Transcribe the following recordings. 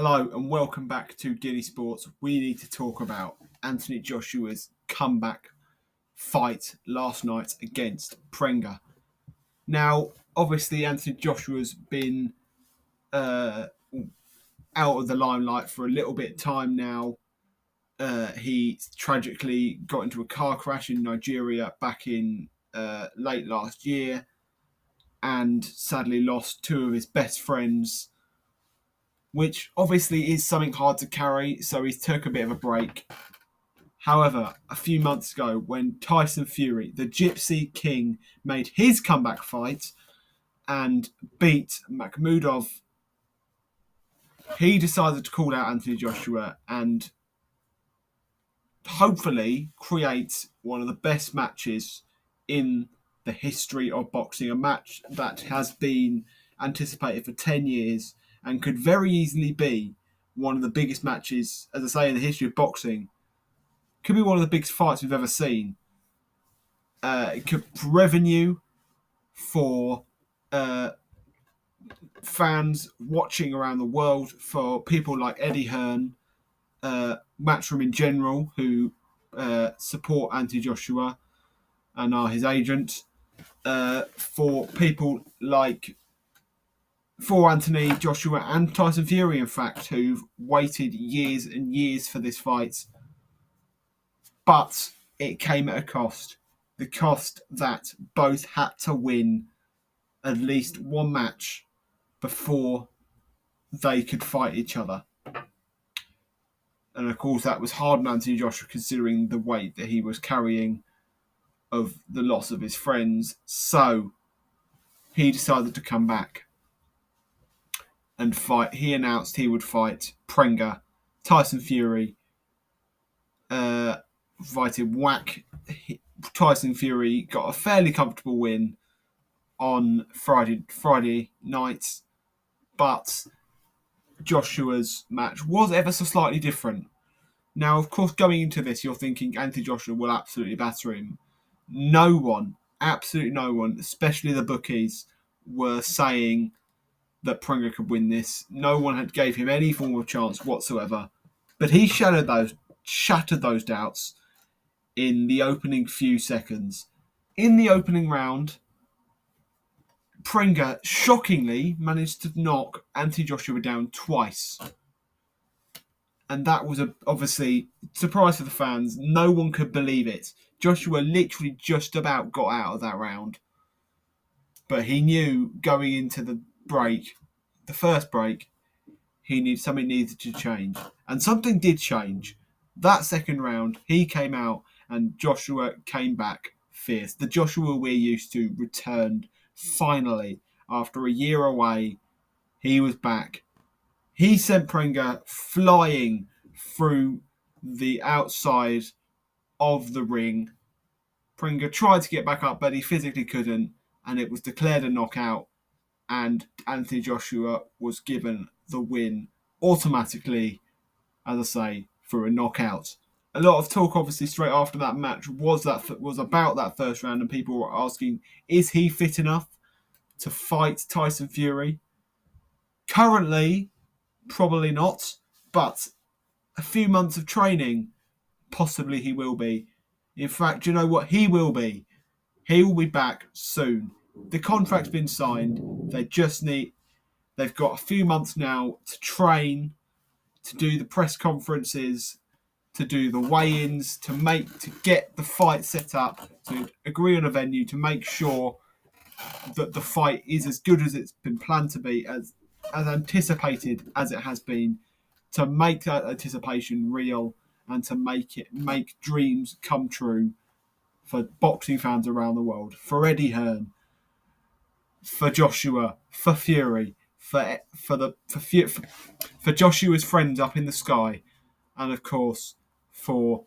Hello and welcome back to Giddy Sports. We need to talk about Anthony Joshua's comeback fight last night against Prenga. Now, obviously, Anthony Joshua's been out of the limelight for a little bit of time now. He tragically got into a car crash in Nigeria back in late last year and sadly lost two of his best friends, which obviously is something hard to carry, so he took a bit of a break. However, a few months ago, when Tyson Fury, the Gypsy King, made his comeback fight and beat Makhmudov, he decided to call out Anthony Joshua and hopefully create one of the best matches in the history of boxing. A match that has been anticipated for 10 years and could very easily be one of the biggest matches, as I say, in the history of boxing. Could be one of the biggest fights we've ever seen. It could revenue for fans watching around the world, for people like Eddie Hearn, Matchroom in general, who support Anthony Joshua and are his agent, for people like for Anthony Joshua and Tyson Fury, in fact, who've waited years and years for this fight. But it came at a cost. The cost that both had to win at least one match before they could fight each other. And of course, that was hard on Anthony Joshua considering the weight that he was carrying of the loss of his friends. So he decided to come back and fight. He announced he would fight Prenga, Tyson Fury, fighting Whack. Tyson Fury got a fairly comfortable win on Friday night, but Joshua's match was ever so slightly different. Now, of course, going into this, you're thinking Anthony Joshua will absolutely batter him. No one, absolutely no one, especially the bookies, were saying that Prenga could win this. No one had gave him any form of chance whatsoever. But he shattered those doubts in the opening few seconds. In the opening round, Prenga shockingly managed to knock Anthony Joshua down twice. And that was obviously a surprise for the fans. No one could believe it. Joshua literally just about got out of that round. But he knew going into the first break, something needed to change. And something did change. That second round, he came out and Joshua came back fierce. The Joshua we're used to returned finally. After a year away, he was back. He sent Prenga flying through the outside of the ring. Prenga tried to get back up, but he physically couldn't, and it was declared a knockout, and Anthony Joshua was given the win automatically, as I say, for a knockout. A lot of talk, obviously, straight after that match was about that first round, and people were asking, is he fit enough to fight Tyson Fury? Currently, probably not, but a few months of training, possibly he will be. In fact, you know what? He will be. He will be back soon. The contract's been signed. They've got a few months now to train, to do the press conferences, to do the weigh-ins, to get the fight set up, to agree on a venue, to make sure that the fight is as good as it's been planned to be, as anticipated as it has been, to make that anticipation real and to make dreams come true for boxing fans around the world, for Eddie Hearn, for Joshua, for Fury, for Joshua's friends up in the sky, and of course for,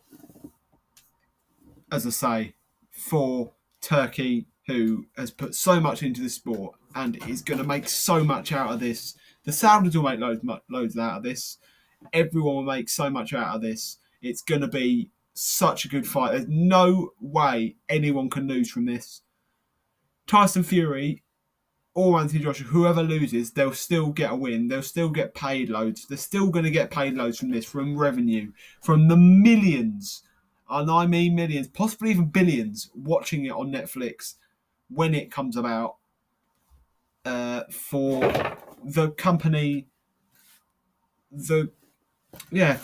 as I say, for Turkey, who has put so much into the sport and is going to make so much out of this. The Saudis will make loads out of this. Everyone will make so much out of this. It's going to be such a good fight. There's no way anyone can lose from this. Tyson Fury or Anthony Joshua, whoever loses, they'll still get a win. They'll still get paid loads. They're still going to get paid loads from this, from revenue, from the millions, and I mean millions, possibly even billions, watching it on Netflix when it comes about. For the company, for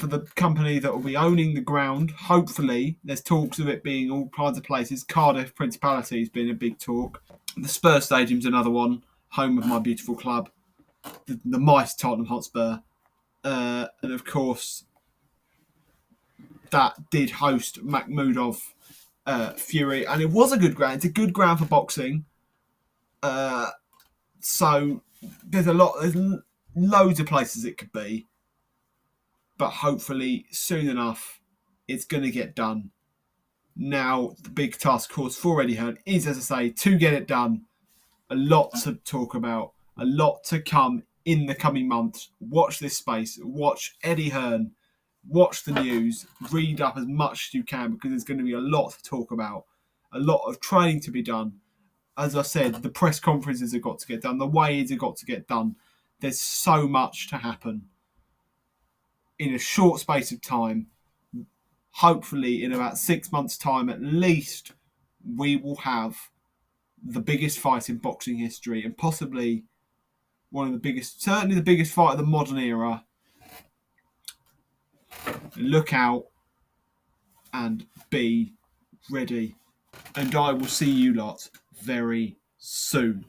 the company that will be owning the ground. Hopefully, there's talks of it being all kinds of places. Cardiff Principality has been a big talk. The Spurs Stadium's another one, home of my beautiful club, the mice Tottenham Hotspur, and of course that did host Makhmudov Fury, and it was a good ground. It's a good ground for boxing. So there's loads of places it could be, but hopefully soon enough it's going to get done. Now the big task, of course, for Eddie Hearn is, as I say, to get it done. A lot to talk about, a lot to come in the coming months. Watch this space, watch Eddie Hearn, watch the news, read up as much as you can, because there's going to be a lot to talk about, a lot of training to be done. As I said, the press conferences have got to get done, the weigh-ins have got to get done. There's so much to happen in a short space of time. Hopefully, in about 6 months' time at least, we will have the biggest fight in boxing history, and possibly one of the biggest, certainly the biggest fight of the modern era. Look out and be ready. And I will see you lot very soon.